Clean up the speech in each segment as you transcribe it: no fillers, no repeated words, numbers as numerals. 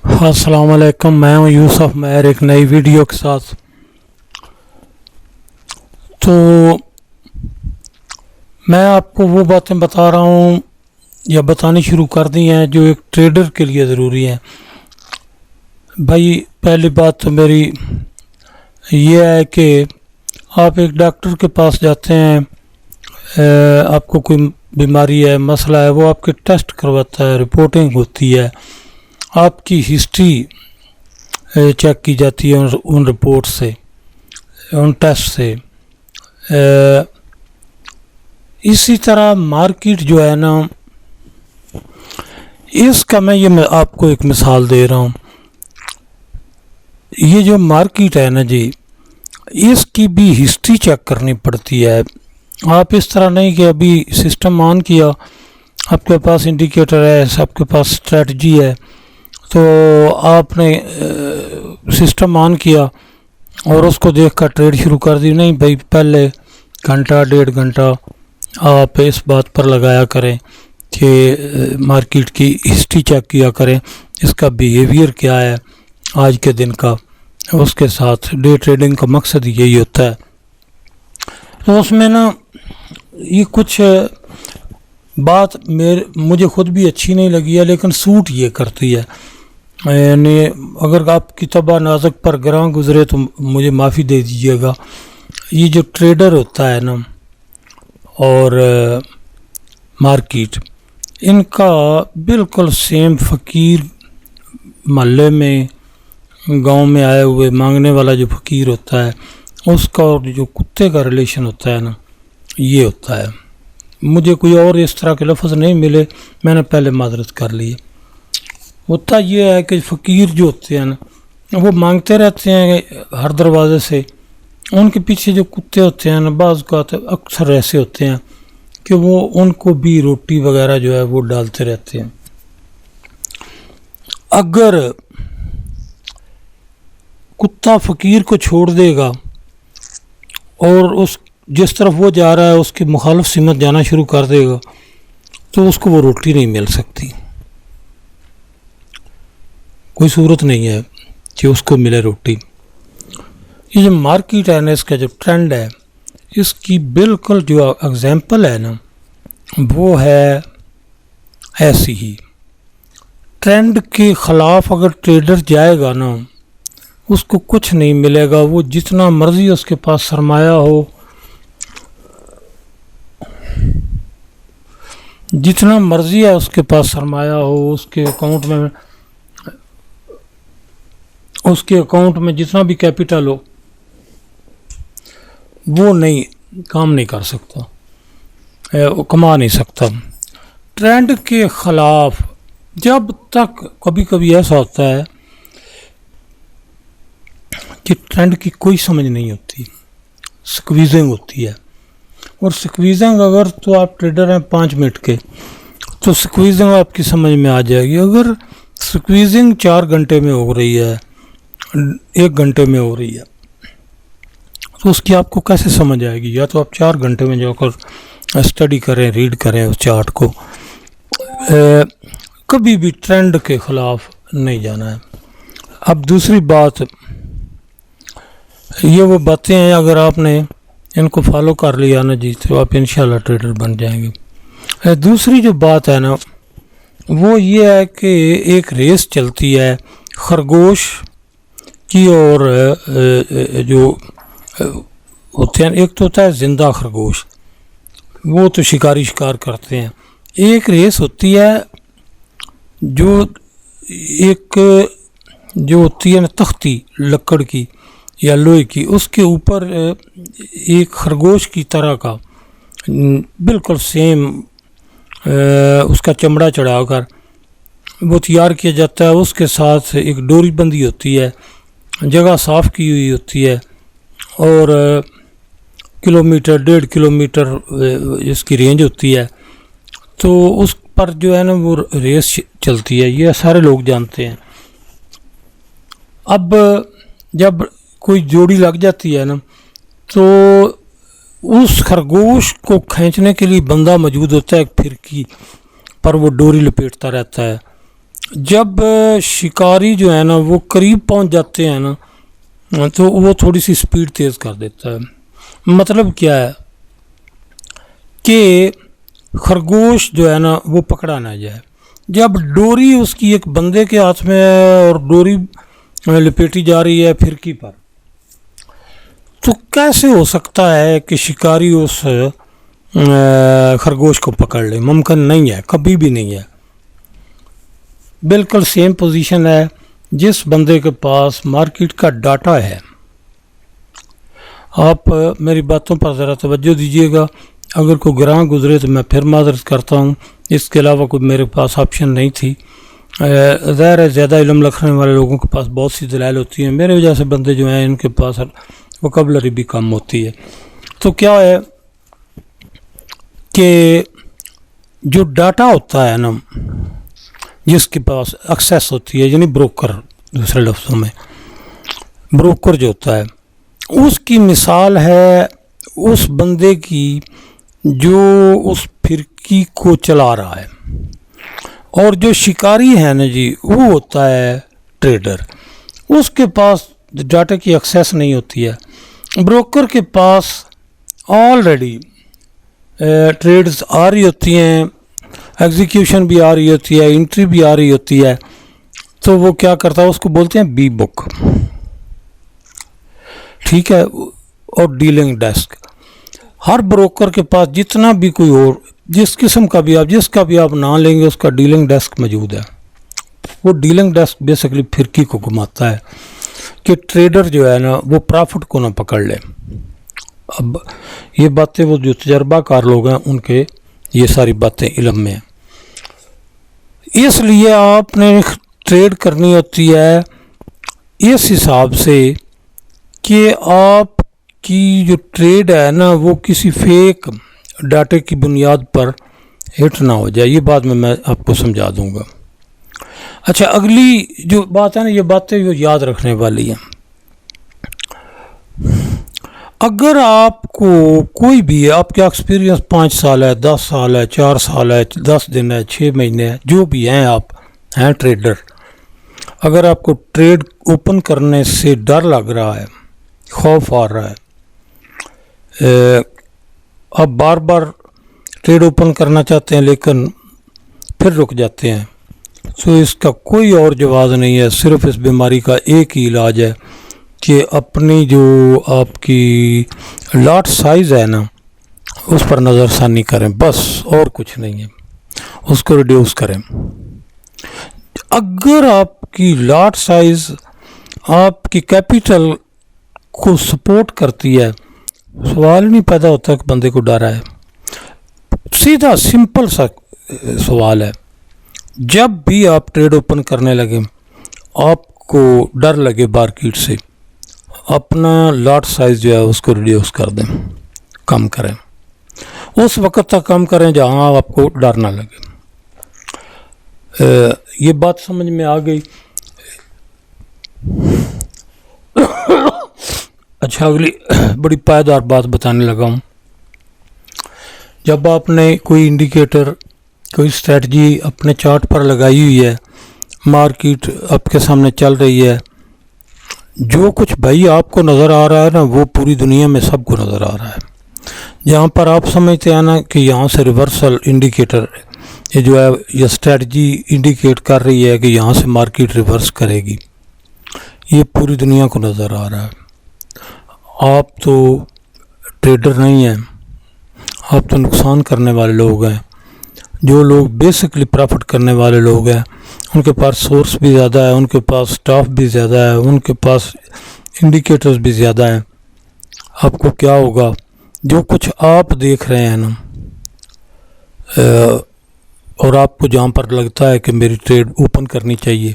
السلام علیکم، میں ہوں یوسف مہر ایک نئی ویڈیو کے ساتھ۔ تو میں آپ کو وہ باتیں بتا رہا ہوں یا بتانی شروع کر دی ہیں جو ایک ٹریڈر کے لیے ضروری ہیں۔ بھائی پہلی بات تو میری یہ ہے کہ آپ ایک ڈاکٹر کے پاس جاتے ہیں، آپ کو کوئی بیماری ہے، مسئلہ ہے، وہ آپ کے ٹیسٹ کرواتا ہے، رپورٹنگ ہوتی ہے، آپ کی ہسٹری چیک کی جاتی ہے ان رپورٹ سے، ان ٹیسٹ سے۔ اسی طرح مارکیٹ جو ہے نا، اس کا میں آپ کو ایک مثال دے رہا ہوں۔ یہ جو مارکیٹ ہے نا جی، اس کی بھی ہسٹری چیک کرنی پڑتی ہے۔ آپ اس طرح نہیں کہ ابھی سسٹم آن کیا، آپ کے پاس انڈیکیٹر ہے، آپ کے پاس اسٹریٹجی ہے، تو آپ نے سسٹم آن کیا اور اس کو دیکھ کر ٹریڈ شروع کر دی۔ نہیں بھائی، پہلے گھنٹہ ڈیڑھ گھنٹہ آپ اس بات پر لگایا کریں کہ مارکیٹ کی ہسٹری چیک کیا کریں، اس کا بیہیویئر کیا ہے آج کے دن کا۔ اس کے ساتھ ڈے ٹریڈنگ کا مقصد یہی ہوتا ہے۔ تو اس میں نا یہ کچھ بات مجھے خود بھی اچھی نہیں لگی ہے، لیکن سوٹ یہ کرتی ہے۔ یعنی اگر آپ کی طبع نازک پر گراں گزرے تو مجھے معافی دے دیجیے گا۔ یہ جو ٹریڈر ہوتا ہے نا اور مارکیٹ، ان کا بالکل سیم فقیر محلے میں، گاؤں میں آئے ہوئے مانگنے والا جو فقیر ہوتا ہے، اس کا اور جو کتے کا ریلیشن ہوتا ہے نا، یہ ہوتا ہے۔ مجھے کوئی اور اس طرح کے لفظ نہیں ملے، میں نے پہلے معذرت کر لی۔ ہوتا یہ ہے کہ فقیر جو ہوتے ہیں نا، وہ مانگتے رہتے ہیں ہر دروازے سے، ان کے پیچھے جو کتے ہوتے ہیں نا، بعض اوقات اکثر ایسے ہوتے ہیں کہ وہ ان کو بھی روٹی وغیرہ جو ہے وہ ڈالتے رہتے ہیں۔ اگر کتا فقیر کو چھوڑ دے گا اور جس طرف وہ جا رہا ہے اس کی مخالف سمت جانا شروع کر دے گا، تو اس کو وہ روٹی نہیں مل سکتی، کوئی صورت نہیں ہے کہ اس کو ملے روٹی۔ یہ جو مارکیٹ ہے نا، اس کا جو ٹرینڈ ہے، اس کی بالکل جو اگزامپل ہے نا، وہ ہے ایسی ہی۔ ٹرینڈ کے خلاف اگر ٹریڈر جائے گا نا، اس کو کچھ نہیں ملے گا۔ وہ جتنا مرضی اس کے پاس سرمایہ ہو، جتنا مرضی ہے اس کے پاس سرمایہ ہو، اس کے اکاؤنٹ میں جتنا بھی کیپٹل ہو، وہ کام نہیں کر سکتا، کما نہیں سکتا۔ ٹرینڈ کے خلاف جب تک کبھی کبھی ایسا ہوتا ہے کہ ٹرینڈ کی کوئی سمجھ نہیں ہوتی، سکویزنگ ہوتی ہے، اور سکویزنگ اگر تو آپ ٹریڈر ہیں 5 منٹ کے، تو سکویزنگ آپ کی سمجھ میں آ جائے گی۔ اگر سکویزنگ 4 گھنٹے میں ہو رہی ہے، 1 گھنٹے میں ہو رہی ہے، تو اس کی آپ کو کیسے سمجھ آئے گی؟ یا تو آپ 4 گھنٹے میں جا کر اسٹڈی کریں، ریڈ کریں اس چارٹ کو۔ کبھی بھی ٹرینڈ کے خلاف نہیں جانا ہے۔ اب دوسری بات، یہ وہ باتیں ہیں، اگر آپ نے ان کو فالو کر لیا نا جی، تو آپ انشاءاللہ ٹریڈر بن جائیں گے۔ دوسری جو بات ہے نا، وہ یہ ہے کہ ایک ریس چلتی ہے خرگوش کی، اور جو ہوتے ہیں، ایک تو ہوتا ہے زندہ خرگوش، وہ تو شکار کرتے ہیں۔ ایک ریس ہوتی ہے جو ہوتی ہے نا، تختی لکڑ کی یا لوہے کی، اس کے اوپر ایک خرگوش کی طرح کا بالکل سیم اس کا چمڑا چڑھا کر وہ تیار کیا جاتا ہے۔ اس کے ساتھ ایک ڈوری بندی ہوتی ہے، جگہ صاف کی ہوئی ہوتی ہے، اور 1.5 کلومیٹر اس کی رینج ہوتی ہے۔ تو اس پر جو ہے نا وہ ریس چلتی ہے، یہ سارے لوگ جانتے ہیں۔ اب جب کوئی جوڑی لگ جاتی ہے نا، تو اس خرگوش کو کھینچنے کے لیے بندہ موجود ہوتا ہے ایک پھرکی پر، وہ ڈوری لپیٹتا رہتا ہے، جب شکاری جو ہے نا وہ قریب پہنچ جاتے ہیں نا تو وہ تھوڑی سی سپیڈ تیز کر دیتا ہے. مطلب کیا ہے کہ خرگوش جو ہے نا وہ پکڑا نہ جائے. جب ڈوری اس کی ایک بندے کے ہاتھ میں ہے اور ڈوری لپیٹی جا رہی ہے پھرکی پر, تو کیسے ہو سکتا ہے کہ شکاری اس خرگوش کو پکڑ لے؟ ممکن نہیں ہے, کبھی بھی نہیں ہے. بالکل سیم پوزیشن ہے جس بندے کے پاس مارکیٹ کا ڈاٹا ہے. آپ میری باتوں پر ذرا توجہ دیجیے گا. اگر کوئی گراں گزرے تو میں پھر معذرت کرتا ہوں, اس کے علاوہ کوئی میرے پاس آپشن نہیں تھی. ظاہر ہے زیادہ علم رکھنے والے لوگوں کے پاس بہت سی دلائل ہوتی ہیں, میرے وجہ سے بندے جو ہیں ان کے پاس وکیبلری بھی کم ہوتی ہے. تو کیا ہے کہ جو ڈاٹا ہوتا ہے نا جس کے پاس ایکسیس ہوتی ہے, یعنی بروکر, دوسرے لفظوں میں بروکر جو ہوتا ہے, اس کی مثال ہے اس بندے کی جو اس پھرکی کو چلا رہا ہے. اور جو شکاری ہے نا جی وہ ہوتا ہے ٹریڈر. اس کے پاس ڈاٹا کی ایکسیس نہیں ہوتی ہے. بروکر کے پاس آلریڈی ٹریڈز آ رہی ہوتی ہیں, ایگزیکیوشن بھی آ رہی ہوتی ہے, انٹری بھی آ رہی ہوتی ہے. تو وہ کیا کرتا ہے, اس کو بولتے ہیں بی بک, ٹھیک ہے, اور ڈیلنگ ڈیسک. ہر بروکر کے پاس جتنا بھی کوئی اور جس قسم کا بھی جس کا بھی آپ نام لیں گے اس کا ڈیلنگ ڈیسک موجود ہے. وہ ڈیلنگ ڈیسک بیسکلی پھرکی کو گھماتا ہے کہ ٹریڈر جو ہے نا وہ پرافٹ کو نہ پکڑ لے. اب یہ باتیں وہ جو تجربہ کار لوگ ہیں ان کے یہ ساری باتیں علم میں ہیں. اس لیے آپ نے ٹریڈ کرنی ہوتی ہے اس حساب سے کہ آپ کی جو ٹریڈ ہے نا وہ کسی فیک ڈاٹے کی بنیاد پر ہٹ نہ ہو جائے. یہ بات میں آپ کو سمجھا دوں گا. اچھا, اگلی جو بات ہے نا یہ باتیں جو یاد رکھنے والی ہیں. اگر آپ کو کوئی بھی ہے, آپ کا ایکسپیرینس 5 سال ہے, 10 سال ہے, 4 سال ہے, 10 دن ہے, 6 مہینے ہے, جو بھی ہیں آپ ہیں ٹریڈر, اگر آپ کو ٹریڈ اوپن کرنے سے ڈر لگ رہا ہے, خوف آ رہا ہے, آپ بار بار ٹریڈ اوپن کرنا چاہتے ہیں لیکن پھر رک جاتے ہیں, تو اس کا کوئی اور جواز نہیں ہے. صرف اس بیماری کا ایک ہی علاج ہے کہ اپنی جو آپ کی لاٹ سائز ہے نا اس پر نظر ثانی کریں, بس اور کچھ نہیں ہے, اس کو ریڈیوس کریں. اگر آپ کی لاٹ سائز آپ کی کیپیٹل کو سپورٹ کرتی ہے, سوال نہیں پیدا ہوتا کہ بندے کو ڈر ہے. سیدھا سمپل سا سوال ہے, جب بھی آپ ٹریڈ اوپن کرنے لگے آپ کو ڈر لگے مارکیٹ سے, اپنا لاٹ سائز جو ہے اس کو ریڈیوس کر دیں, کم کریں. اس وقت تک کم کریں جہاں آپ کو ڈر نہ لگے. یہ بات سمجھ میں آ گئی. اچھا, اگلی بڑی پائیدار بات بتانے لگا ہوں. جب آپ نے کوئی انڈیکیٹر, کوئی اسٹریٹجی اپنے چارٹ پر لگائی ہوئی ہے, مارکیٹ آپ کے سامنے چل رہی ہے, جو کچھ بھائی آپ کو نظر آ رہا ہے نا وہ پوری دنیا میں سب کو نظر آ رہا ہے. جہاں پر آپ سمجھتے ہیں نا کہ یہاں سے ریورسل انڈیکیٹر یہ جو ہے یہ اسٹریٹجی انڈیکیٹ کر رہی ہے کہ یہاں سے مارکیٹ ریورس کرے گی, یہ پوری دنیا کو نظر آ رہا ہے. آپ تو ٹریڈر نہیں ہیں, آپ تو نقصان کرنے والے لوگ ہیں. جو لوگ بیسکلی پرافٹ کرنے والے لوگ ہیں ان کے پاس سورس بھی زیادہ ہے, ان کے پاس سٹاف بھی زیادہ ہے, ان کے پاس انڈیکیٹرز بھی زیادہ ہیں. آپ کو کیا ہوگا, جو کچھ آپ دیکھ رہے ہیں نا اور آپ کو جہاں پر لگتا ہے کہ میری ٹریڈ اوپن کرنی چاہیے,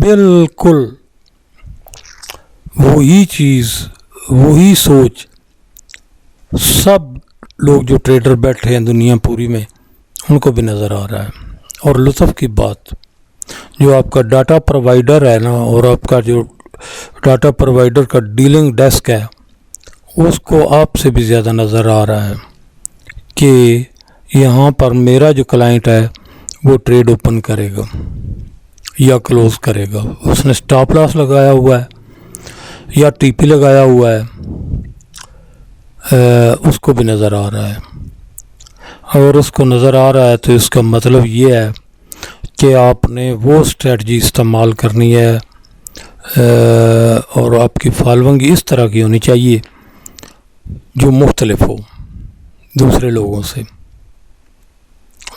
بالکل وہی چیز, وہی سوچ سب لوگ جو ٹریڈر بیٹھے ہیں دنیا پوری میں ان کو بھی نظر آ رہا ہے. اور لطف کی بات, جو آپ کا ڈاٹا پرووائڈر ہے نا اور آپ کا جو ڈاٹا پرووائڈر کا ڈیلنگ ڈیسک ہے اس کو آپ سے بھی زیادہ نظر آ رہا ہے کہ یہاں پر میرا جو کلائنٹ ہے وہ ٹریڈ اوپن کرے گا یا کلوز کرے گا. اس نے سٹاپ لاس لگایا ہوا ہے یا ٹی پی لگایا ہوا ہے, اس کو بھی نظر آ رہا ہے. اگر اس کو نظر آ رہا ہے تو اس کا مطلب یہ ہے کہ آپ نے وہ اسٹریٹجی استعمال کرنی ہے, اور آپ کی فالوئنگ اس طرح کی ہونی چاہیے جو مختلف ہو دوسرے لوگوں سے.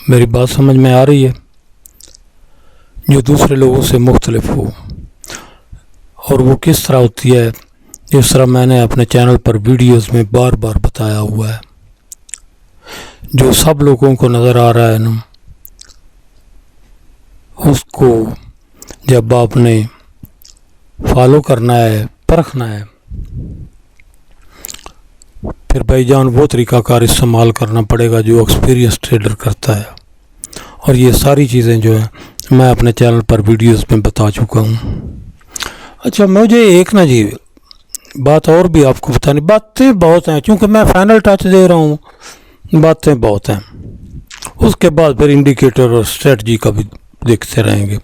میری بات سمجھ میں آ رہی ہے؟ جو دوسرے لوگوں سے مختلف ہو. اور وہ کس طرح ہوتی ہے؟ جس طرح میں نے اپنے چینل پر ویڈیوز میں بار بار بتایا ہوا ہے. جو سب لوگوں کو نظر آ رہا ہے نا, اس کو جب آپ نے فالو کرنا ہے, پرکھنا ہے, پھر بھائی جان وہ طریقہ کار استعمال کرنا پڑے گا جو ایکسپیرینس ٹریڈر کرتا ہے. اور یہ ساری چیزیں جو ہیں میں اپنے چینل پر ویڈیوز میں بتا چکا ہوں. اچھا, مجھے ایک نا جی بات اور بھی آپ کو بتانی. باتیں بہت ہیں, چونکہ میں فائنل ٹچ دے رہا ہوں, باتیں بہت ہیں. اس کے بعد پھر انڈیکیٹر اور اسٹریٹجی کا بھی دیکھتے رہیں گے.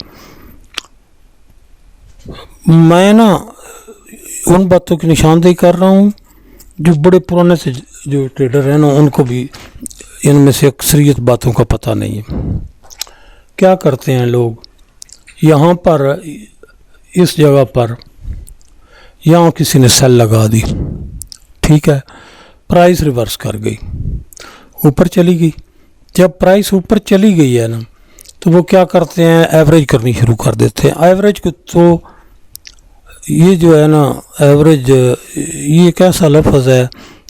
میں نا ان باتوں کی نشاندہی کر رہا ہوں جو بڑے پرانے سے جو ٹریڈر ہیں نا, ان کو بھی ان میں سے اکثریت باتوں کا پتہ نہیں ہے. کیا کرتے ہیں لوگ, یہاں پر اس جگہ پر یہاں کسی نے سیل لگا دی, ٹھیک ہے, پرائس ریورس کر گئی, اوپر چلی گئی. جب پرائس اوپر چلی گئی ہے نا, تو وہ کیا کرتے ہیں, ایوریج کرنی شروع کر دیتے ہیں. ایوریج کو تو یہ جو ہے نا ایوریج, یہ ایک ایسا لفظ ہے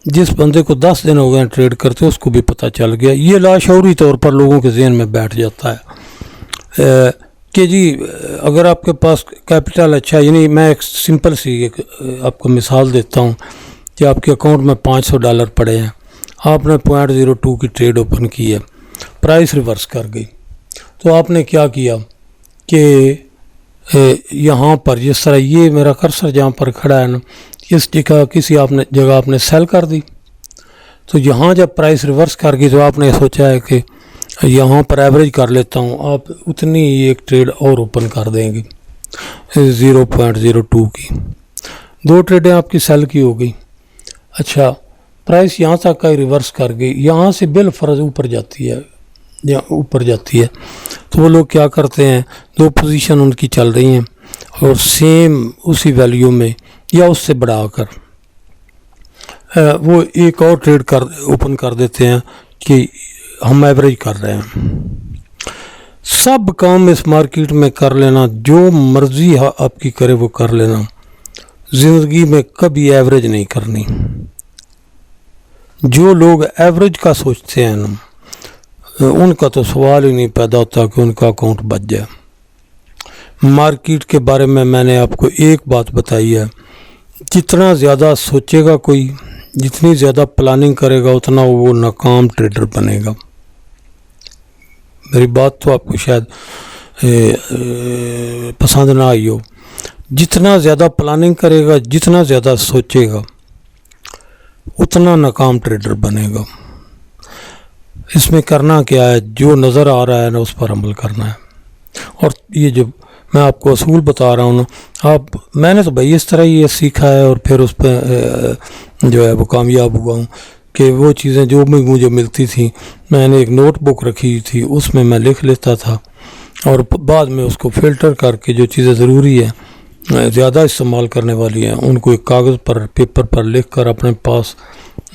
جس بندے کو 10 دن ہو گئے ٹریڈ کرتے اس کو بھی پتہ چل گیا. یہ لاشعوری طور پر لوگوں کے ذہن میں بیٹھ جاتا ہے کہ جی اگر آپ کے پاس کیپٹل اچھا, یعنی میں ایک سمپل سی ایک آپ کو مثال دیتا ہوں کہ آپ کے اکاؤنٹ میں $500 پڑے ہیں, آپ نے 0.02 کی ٹریڈ اوپن کی ہے, پرائس ریورس کر گئی. تو آپ نے کیا کیا کہ یہاں پر جس طرح یہ میرا کرسر جہاں پر کھڑا ہے نا, اس جگہ کسی جگہ آپ نے سیل کر دی. تو یہاں جب پرائس ریورس کر گئی تو آپ نے سوچا ہے کہ یہاں پر ایوریج کر لیتا ہوں, آپ اتنی ایک ٹریڈ اور اوپن کر دیں گے 0.02 کی. 2 ٹریڈیں آپ کی سیل کی ہو گئی. اچھا, پرائس یہاں تک کا ریورس کر گئی, یہاں سے بالفرض اوپر جاتی ہے, تو وہ لوگ کیا کرتے ہیں, 2 پوزیشن ان کی چل رہی ہیں اور سیم اسی ویلیو میں یا اس سے بڑھا کر وہ ایک اور ٹریڈ اوپن کر دیتے ہیں کہ ہم ایوریج کر رہے ہیں. سب کام اس مارکیٹ میں کر لینا, جو مرضی آپ کی کرے وہ کر لینا, زندگی میں کبھی ایوریج نہیں کرنی. جو لوگ ایوریج کا سوچتے ہیں نا, ان کا تو سوال ہی نہیں پیدا ہوتا کہ ان کا اکاؤنٹ بچ جائے. مارکیٹ کے بارے میں نے آپ کو ایک بات بتائی ہے, جتنا زیادہ سوچے گا کوئی, جتنی زیادہ پلاننگ کرے گا, اتنا وہ ناکام ٹریڈر بنے گا. میری بات تو آپ کو شاید پسند نہ آئی ہو. جتنا زیادہ پلاننگ کرے گا, جتنا زیادہ سوچے گا, اتنا ناکام ٹریڈر بنے گا. اس میں کرنا کیا ہے, جو نظر آ رہا ہے نا اس پر عمل کرنا ہے. اور یہ جو میں آپ کو اصول بتا رہا ہوں نا, میں نے تو بھائی اس طرح ہی یہ سیکھا ہے اور پھر اس پہ جو ہے وہ کامیاب ہوا ہوں کہ وہ چیزیں جو بھی مجھے ملتی تھیں, میں نے ایک نوٹ بک رکھی تھی, اس میں لکھ لیتا تھا اور بعد میں اس کو فلٹر کر کے جو چیزیں ضروری ہیں, زیادہ استعمال کرنے والی ہیں, ان کو ایک کاغذ پر پیپر پر لکھ کر اپنے پاس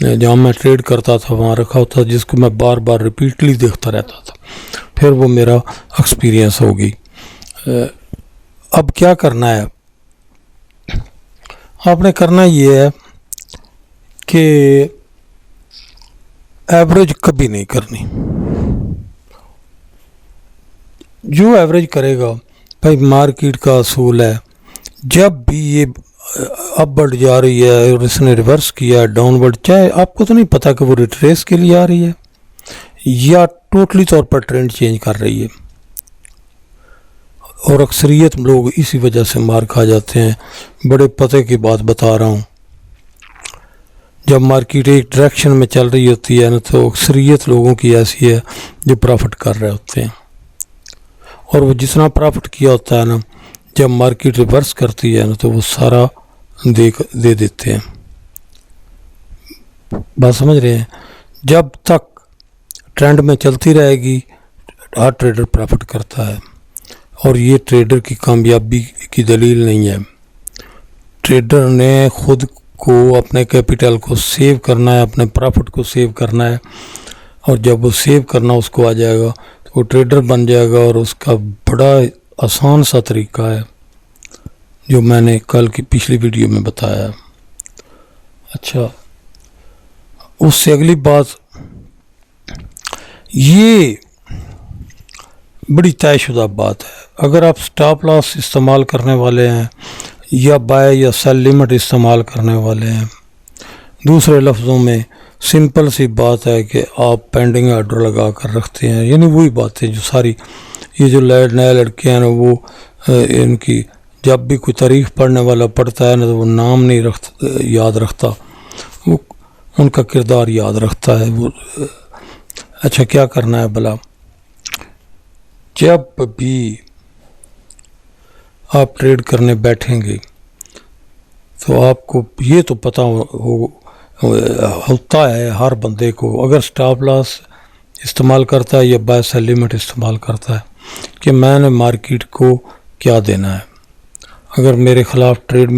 جہاں میں ٹریڈ کرتا تھا وہاں رکھا ہوتا, جس کو میں بار بار ریپیٹلی دیکھتا رہتا تھا. پھر وہ میرا ایکسپیرینس ہوگی. اب کیا کرنا ہے, آپ نے کرنا یہ ہے کہ ایوریج کبھی نہیں کرنی. جو ایوریج کرے گا, بھائی مارکیٹ کا اصول ہے, جب بھی یہ اپ بڑھ جا رہی ہے اور اس نے ریورس کیا ڈاؤن ورڈ, چاہے آپ کو تو نہیں پتا کہ وہ ریٹریس کے لیے آ رہی ہے یا ٹوٹلی طور پر ٹرینڈ چینج کر رہی ہے, اور اکثریت لوگ اسی وجہ سے مار کھا جاتے ہیں. بڑے پتے کی بات بتا رہا ہوں, جب مارکیٹ ایک ڈائریکشن میں چل رہی ہوتی ہے نا, تو اکثریت لوگوں کی ایسی ہے جو پروفٹ کر رہے ہوتے ہیں. اور وہ جتنا پرافٹ کیا ہوتا ہے نا، جب مارکیٹ ریورس کرتی ہے نا تو وہ سارا دے دیتے ہیں. بات سمجھ رہے ہیں؟ جب تک ٹرینڈ میں چلتی رہے گی ہر ٹریڈر پرافٹ کرتا ہے، اور یہ ٹریڈر کی کامیابی کی دلیل نہیں ہے. ٹریڈر نے خود کو، اپنے کیپٹل کو سیو کرنا ہے، اپنے پرافٹ کو سیو کرنا ہے، اور جب وہ سیو کرنا اس کو آ جائے گا تو وہ ٹریڈر بن جائے گا. اور اس کا بڑا آسان سا طریقہ ہے جو میں نے کل کی پچھلی ویڈیو میں بتایا. اچھا، اس سے اگلی بات، یہ بڑی طے شدہ بات ہے. اگر آپ سٹاپ لاس استعمال کرنے والے ہیں یا بائی یا سیل لیمٹ استعمال کرنے والے ہیں، دوسرے لفظوں میں سمپل سی بات ہے کہ آپ پینڈنگ آرڈر لگا کر رکھتے ہیں. یعنی وہی باتیں جو ساری یہ جو نئے لڑکے ہیں نا، وہ ان کی جب بھی کوئی تاریخ پڑھنے والا پڑھتا ہے نا تو وہ نام نہیں یاد رکھتا، وہ ان کا کردار یاد رکھتا ہے. وہ اچھا کیا کرنا ہے بھلا؟ جب بھی آپ ٹریڈ کرنے بیٹھیں گے تو آپ کو یہ تو پتہ ہوتا ہے ہر بندے کو، اگر سٹاپ لاس استعمال کرتا ہے یا بائی سیل لیمٹ استعمال کرتا ہے، کہ میں نے مارکیٹ کو کیا دینا ہے. اگر میرے خلاف ٹریڈ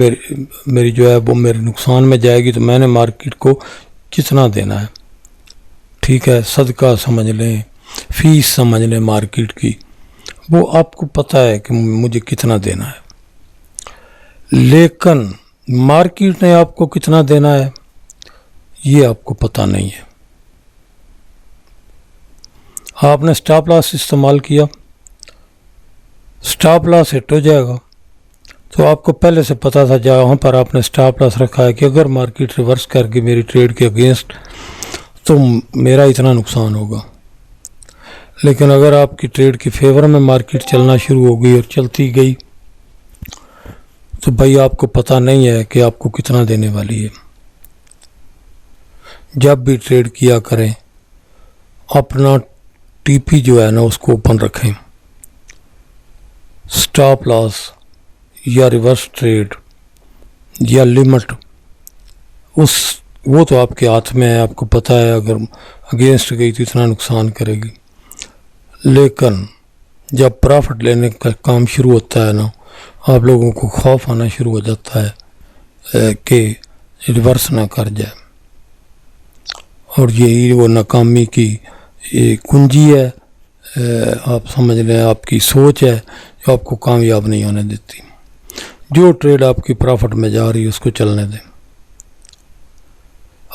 میری جو ہے وہ میرے نقصان میں جائے گی تو میں نے مارکیٹ کو کتنا دینا ہے. ٹھیک ہے، صدقہ سمجھ لیں، فیس سمجھ لیں مارکیٹ کی، وہ آپ کو پتہ ہے کہ مجھے کتنا دینا ہے. لیکن مارکیٹ نے آپ کو کتنا دینا ہے یہ آپ کو پتہ نہیں ہے. آپ نے سٹاپ لاس استعمال کیا، سٹاپ لاس ہٹ ہو جائے گا تو آپ کو پہلے سے پتہ تھا جہاں پر آپ نے سٹاپ لاس رکھا ہے کہ اگر مارکیٹ ریورس کر کے میری ٹریڈ کے اگینسٹ تو میرا اتنا نقصان ہوگا. لیکن اگر آپ کی ٹریڈ کی فیور میں مارکیٹ چلنا شروع ہو گئی اور چلتی گئی تو بھائی آپ کو پتہ نہیں ہے کہ آپ کو کتنا دینے والی ہے. جب بھی ٹریڈ کیا کریں اپنا ٹی پی جو ہے نا اس کو اوپن رکھیں. سٹاپ لاس یا ریورس ٹریڈ یا لمٹ وہ تو آپ کے ہاتھ میں ہے، آپ کو پتہ ہے اگر اگینسٹ گئی تو اتنا نقصان کرے گی. لیکن جب پرافٹ لینے کا کام شروع ہوتا ہے نا، آپ لوگوں کو خوف آنا شروع ہو جاتا ہے کہ ریورس نہ کر جائے، اور یہی وہ ناکامی کی کنجی ہے. آپ سمجھ لیں آپ کی سوچ ہے جو آپ کو کامیاب نہیں ہونے دیتی. جو ٹریڈ آپ کی پرافٹ میں جا رہی ہے اس کو چلنے دیں.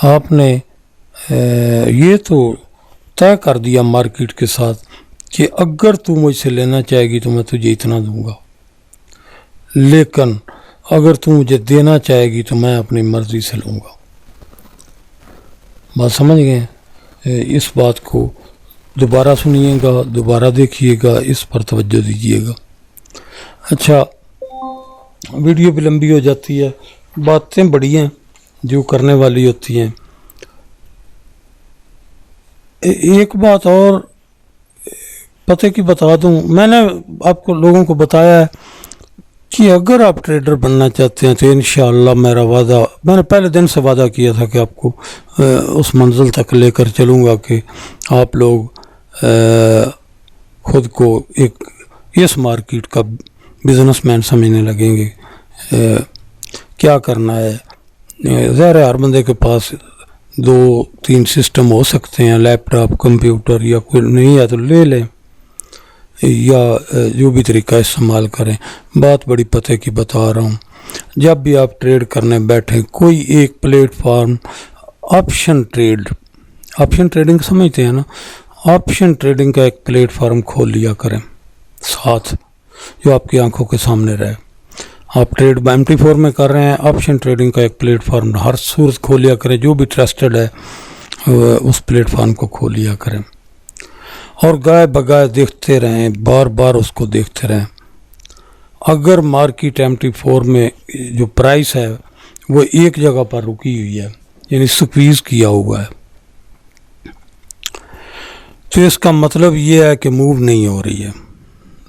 آپ نے یہ تو طے کر دیا مارکیٹ کے ساتھ کہ اگر تو مجھ سے لینا چاہے گی تو میں تجھے اتنا دوں گا، لیکن اگر تو مجھے دینا چاہے گی تو میں اپنی مرضی سے لوں گا. بات سمجھ گئے؟ اس بات کو دوبارہ سنیے گا، دوبارہ دیکھیے گا، اس پر توجہ دیجیے گا. اچھا، ویڈیو بھی لمبی ہو جاتی ہے، باتیں بڑی ہیں جو کرنے والی ہوتی ہیں. ایک بات اور پتہ کی بتا دوں، میں نے آپ کو لوگوں کو بتایا ہے کہ اگر آپ ٹریڈر بننا چاہتے ہیں تو انشاءاللہ میرا وعدہ، میں نے پہلے دن سے وعدہ کیا تھا کہ آپ کو اس منزل تک لے کر چلوں گا کہ آپ لوگ خود کو ایک اس مارکیٹ کا بزنس مین سمجھنے لگیں گے. کیا کرنا ہے؟ ظاہر ہے ہر بندے کے پاس 2-3 سسٹم ہو سکتے ہیں، لیپ ٹاپ، کمپیوٹر، یا کوئی نہیں ہے تو لے لیں یا جو بھی طریقہ استعمال کریں. بات بڑی پتہ کی بتا رہا ہوں. جب بھی آپ ٹریڈ کرنے بیٹھیں کوئی ایک پلیٹ فارم آپشن ٹریڈنگ سمجھتے ہیں نا، آپشن ٹریڈنگ کا ایک پلیٹ فارم کھول لیا کریں ساتھ، جو آپ کی آنکھوں کے سامنے رہے. آپ ٹریڈ MT4 میں کر رہے ہیں، آپشن ٹریڈنگ کا ایک پلیٹ فارم ہر صورت کھول لیا کریں. جو بھی ٹرسٹڈ ہے اس پلیٹ فارم کو کھول لیا کریں اور گائے بگائے دیکھتے رہیں، بار بار اس کو دیکھتے رہیں. اگر مارکیٹ MT4 میں جو پرائس ہے وہ ایک جگہ پر رکی ہوئی ہے، یعنی سکویز کیا ہوا ہے، تو اس کا مطلب یہ ہے کہ موو نہیں ہو رہی ہے.